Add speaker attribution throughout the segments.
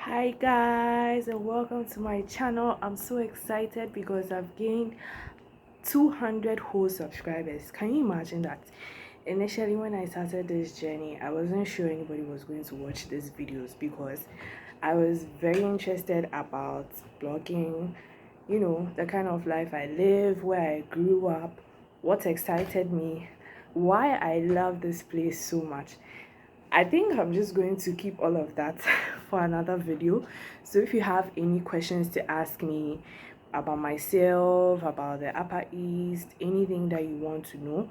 Speaker 1: Hi guys, and welcome to my channel. I'm so excited because I've gained 200 whole subscribers. Can you imagine that? Initially, when I started this journey, I wasn't sure anybody was going to watch these videos because I was very interested about blogging, the kind of life I live, where I grew up, what excited me, why I love this place so much. I think I'm just going to keep all of that for another video. So if you have any questions to ask me about myself, about the Upper East, anything that you want to know,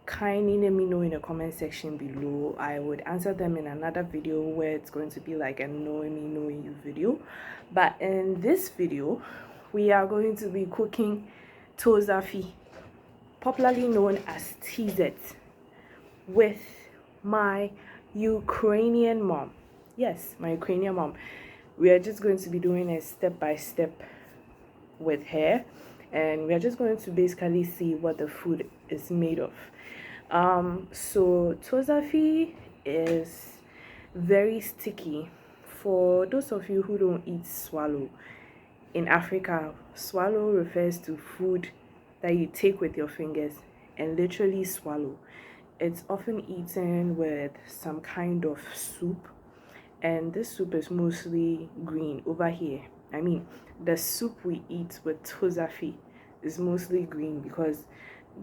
Speaker 1: kindly let me know in the comment section below. I would answer them in another video where it's going to be like a knowing me, knowing you video. But in this video, we are going to be cooking tozafi, popularly known as TZ, with my Ukrainian mom. Yes, my Ukrainian mom. We are just going to be doing a step by step with her, and we are just going to basically see what the food is made of. So tozafi is very sticky. For those of you who don't eat swallow, in Africa, swallow refers to food that you take with your fingers and literally swallow. It's often eaten with some kind of soup, and this soup is mostly green over here. I mean, the soup we eat with tozafi is mostly green because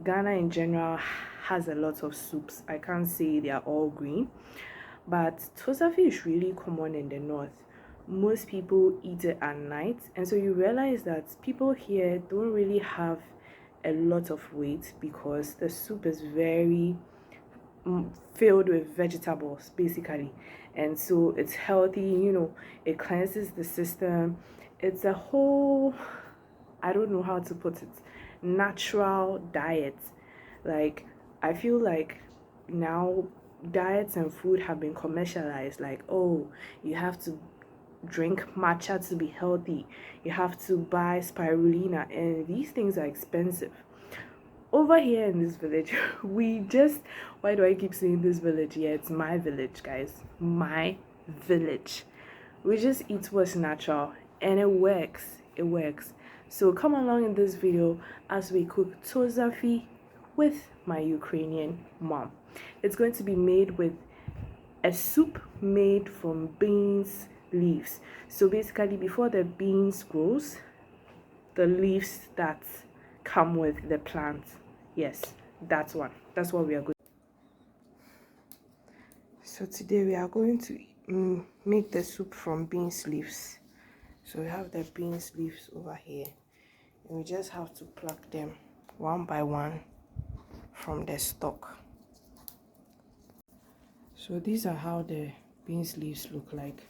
Speaker 1: Ghana in general has a lot of soups. I can't say they are all green, but tozafi is really common in the north. Most people eat it at night, and so you realize that people here don't really have a lot of weight because the soup is very filled with vegetables basically, and so it's healthy. It cleanses the system. It's a whole, I don't know how to put it, natural diet. Like, I feel like now diets and food have been commercialized, like, oh, you have to drink matcha to be healthy, you have to buy spirulina, and these things are expensive. Over here in this village, we just, why do I keep saying this village? Yeah, it's my village, guys. My village. We just eat what's natural, and it works. It works. So come along in this video as we cook tozafi with my Ukrainian mom. It's going to be made with a soup made from beans leaves. So basically, before the beans grows, the leaves that come with the plant. Yes, that's what we are going. So today we are going to make the soup from beans leaves. So we have the beans leaves over here, and we just have to pluck them one by one from the stalk. So these are how the beans leaves look like,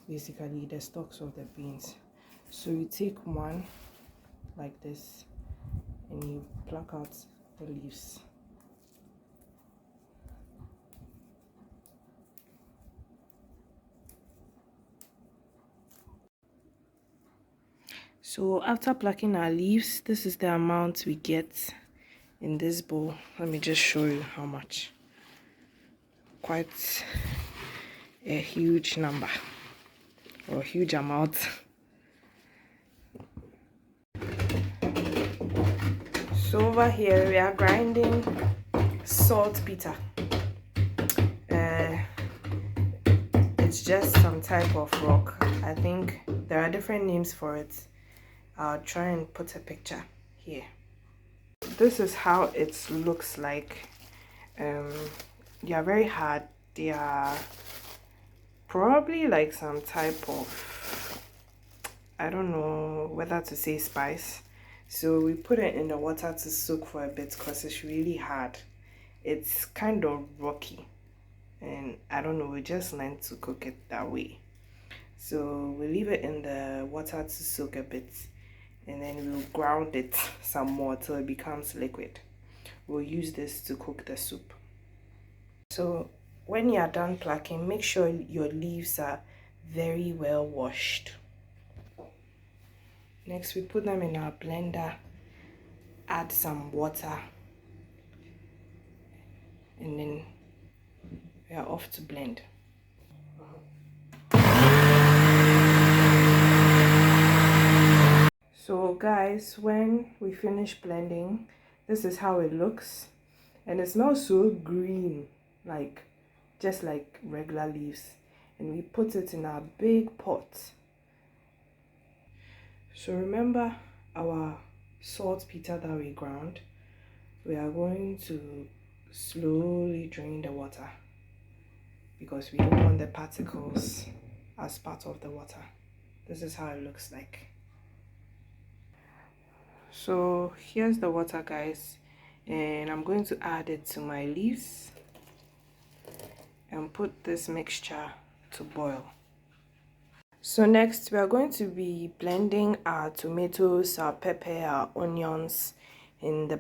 Speaker 1: basically the stalks of the beans. So you take one like this and you pluck out the leaves. So after plucking our leaves, this is the amount we get in this bowl. Let me just show you how much. Quite a huge number, or huge amount. So over here we are grinding saltpeter. It's just some type of rock. I think there are different names for it. I'll try and put a picture here. This is how it looks like. They are very hard. They are probably like some type of, I don't know whether to say spice. So we put it in the water to soak for a bit because it's really hard. It's kind of rocky, and I don't know, we just learned to cook it that way. So we leave it in the water to soak a bit, and then we'll ground it some more till it becomes liquid. We'll use this to cook the soup. So when you are done plucking, make sure your leaves are very well washed. Next, we put them in our blender, add some water, and then we are off to blend. guys, when we finish blending, this is how it looks, and it smells so green, like just like regular leaves. And we put it in our big pot. So remember our saltpeter that we ground. We are going to slowly drain the water because we don't want the particles as part of the water. This is how it looks like. So here's the water, guys, and I'm going to add it to my leaves and put this mixture to boil. So next we are going to be blending our tomatoes, our pepper, our onions in the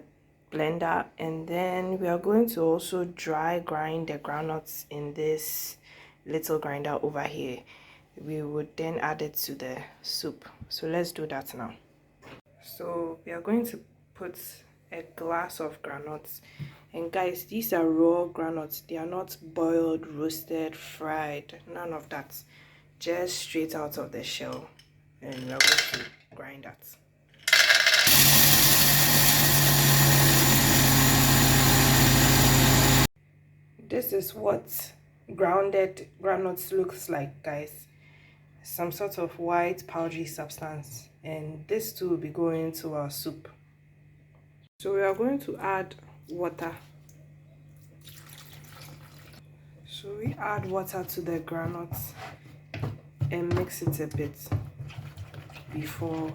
Speaker 1: blender, and then we are going to also dry grind the groundnuts in this little grinder over here. We would then add it to the soup. So let's do that now. So we are going to put a glass of groundnuts, and guys, these are raw groundnuts. They are not boiled, roasted, fried, none of that, just straight out of the shell, and we are going to grind that. This is what grounded groundnuts looks like, guys. Some sort of white powdery substance, and this too will be going to our soup. So we are going to add water. So we add water to the groundnuts and mix it a bit before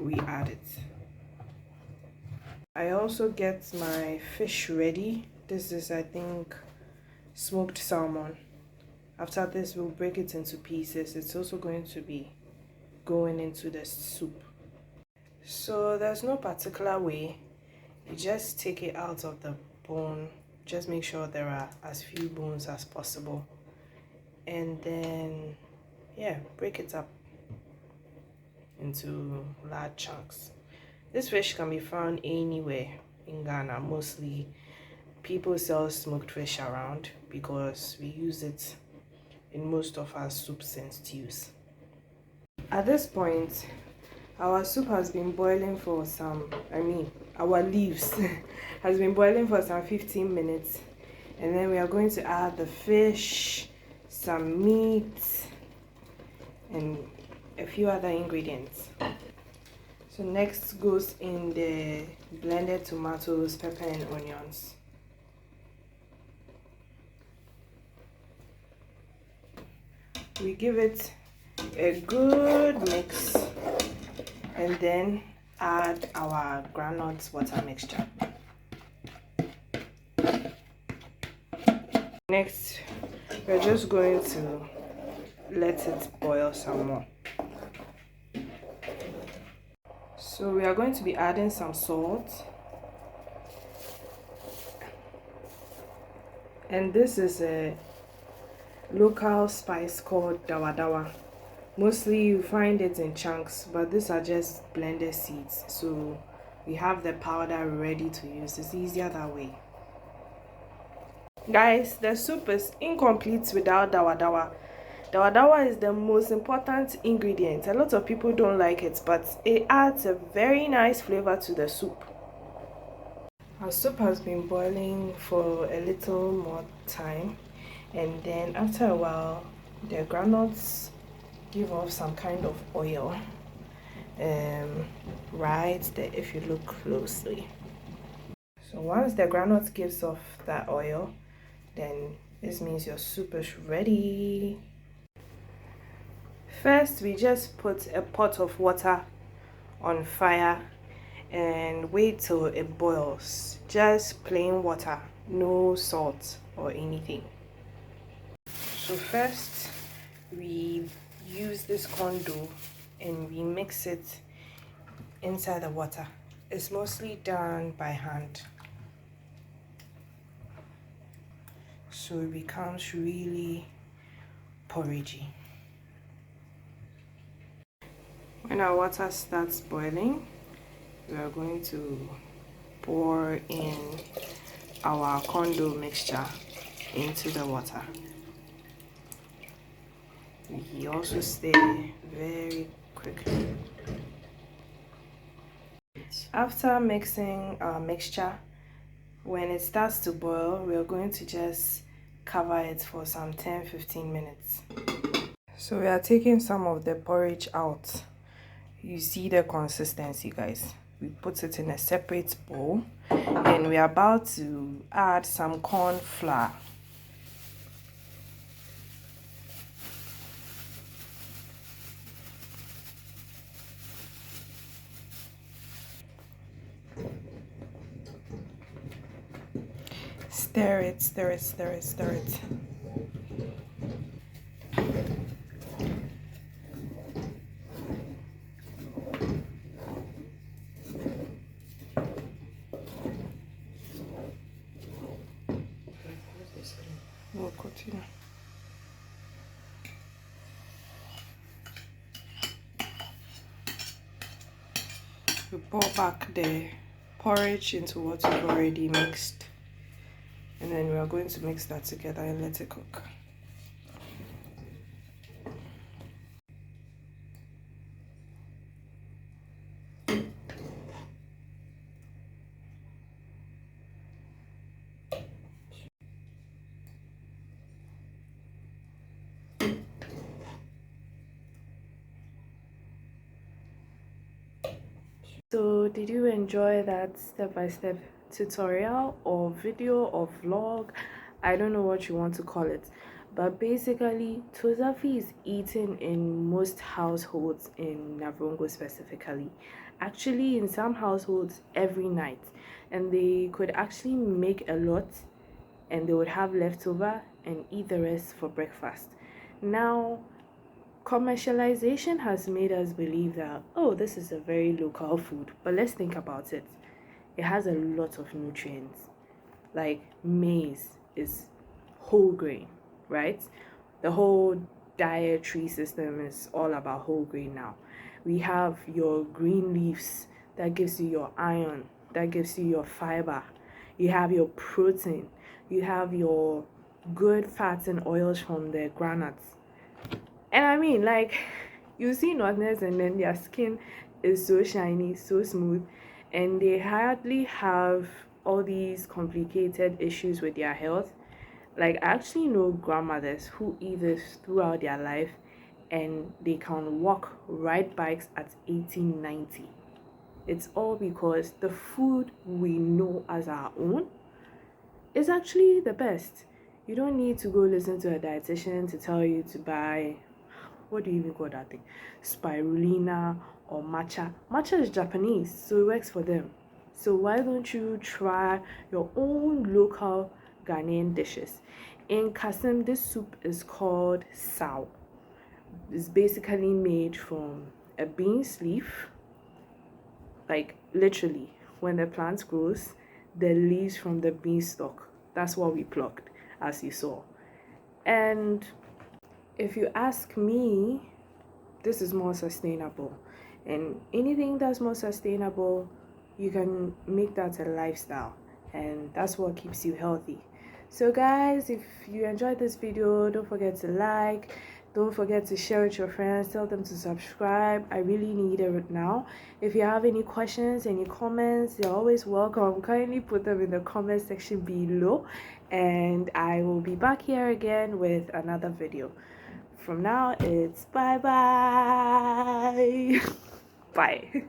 Speaker 1: we add it. I also get my fish ready. This is, I think, smoked salmon. After this, we'll break it into pieces. It's also going to be going into the soup. So there's no particular way. You just take it out of the bone. Just make sure there are as few bones as possible. And then, yeah, break it up into large chunks. This fish can be found anywhere in Ghana. Mostly people sell smoked fish around because we use it in most of our soups and stews. At this point, our soup has been boiling for our leaves has been boiling for some 15 minutes. And then we are going to add the fish, some meat, and a few other ingredients. So next goes in the blended tomatoes, pepper, and onions. We give it a good mix and then add our groundnuts water mixture. Next, we're just going to let it boil some more. So we are going to be adding some salt, and this is a local spice called dawa dawa. Mostly you find it in chunks, but these are just blended seeds, so we have the powder ready to use. It's easier that way. Guys, the soup is incomplete without dawa dawa. Dawa dawa is the most important ingredient. A lot of people don't like it, but it adds a very nice flavor to the soup. Our soup has been boiling for a little more time, and then after a while the groundnuts give off some kind of oil, right there if you look closely. So once the groundnut gives off that oil, then this means your soup is ready. First, we just put a pot of water on fire and wait till it boils. Just plain water, no salt or anything. So first, we use this corn dough and we mix it inside the water. It's mostly done by hand, so it becomes really porridgey. When our water starts boiling, we are going to pour in our corn dough mixture into the water. We also stir very quickly. After mixing our mixture, when it starts to boil, we are going to just cover it for some 10-15 minutes. So we are taking some of the porridge out. You see the consistency, guys. We put it in a separate bowl and we are about to add some corn flour. Stir it, stir it, stir it, stir it. We'll continue. We pour back the porridge into what we've already mixed. And then we are going to mix that together and let it cook. So did you enjoy that step-by-step tutorial or video or vlog? I don't know what you want to call it, but basically tozafi is eaten in most households in Navrongo specifically, actually in some households every night, and they could actually make a lot and they would have leftover and eat the rest for breakfast. Now commercialization has made us believe that, oh, this is a very local food, but let's think about it. It has a lot of nutrients. Like maize is whole grain, right? The whole dietary system is all about whole grain now. We have your green leaves that gives you your iron, that gives you your fiber. You have your protein, you have your good fats and oils from the granules. And I mean, like, you see Northerners and then their skin is so shiny, so smooth, and they hardly have all these complicated issues with their health. Like, I actually know grandmothers who eat this throughout their life and they can walk, ride bikes at 18, 90. It's all because the food we know as our own is actually the best. You don't need to go listen to a dietitian to tell you to buy, what do you even call that thing? Spirulina or matcha. Matcha is Japanese, so it works for them. So why don't you try your own local Ghanaian dishes? In Kasim, this soup is called sao. It's basically made from a beans leaf, like literally when the plant grows, the leaves from the beanstalk. That's what we plucked, as you saw. And if you ask me, this is more sustainable. And anything that's more sustainable, you can make that a lifestyle. And that's what keeps you healthy. So guys, if you enjoyed this video, don't forget to like, don't forget to share with your friends, tell them to subscribe. I really need it now. If you have any questions, any comments, you're always welcome. Kindly put them in the comment section below, and I will be back here again with another video. From now, it's bye bye. Bye.